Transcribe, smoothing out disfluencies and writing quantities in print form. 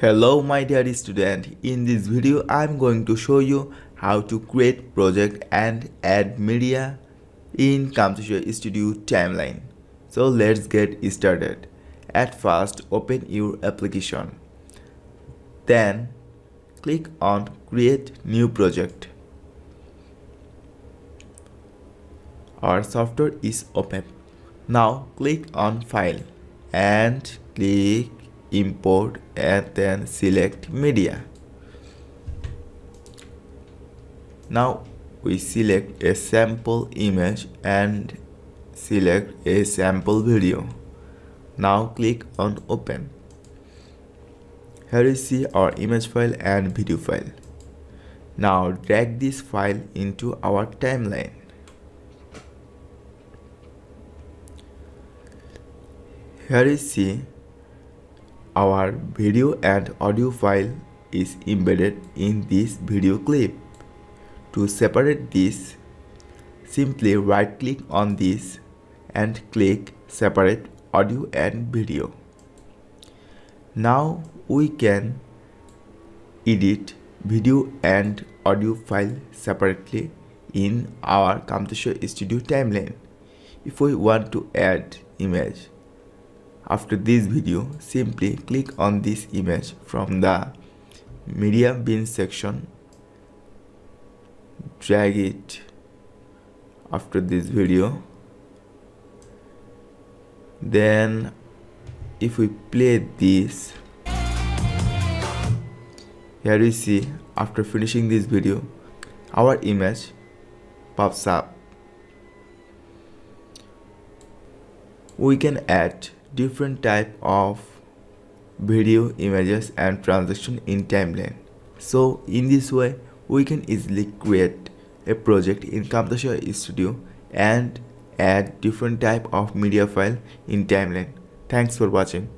Hello my dear student, in this video I am going to show you how to create project and add media in Camtasia Studio timeline. So let's get started. At first open your application. Then click on create new project. Our software is open. Now click on file and click import and then select media. Now we select a sample image and select a sample video. Now click on open. Here you see our image file and video file. Now drag this file into our timeline. Here you see our video and audio file is embedded in this video clip. To separate this, simply right click on this and click separate audio and video. Now we can edit video and audio file separately in our Camtasia Studio timeline. If we want to add image, after this video, simply click on this image from the media bin section, drag it after this video. Then if we play this, here you see after finishing this video, our image pops up. We can add different type of video, images and transition in timeline. So in this way we can easily create a project in Camtasia Studio and add different type of media file in timeline. Thanks for watching.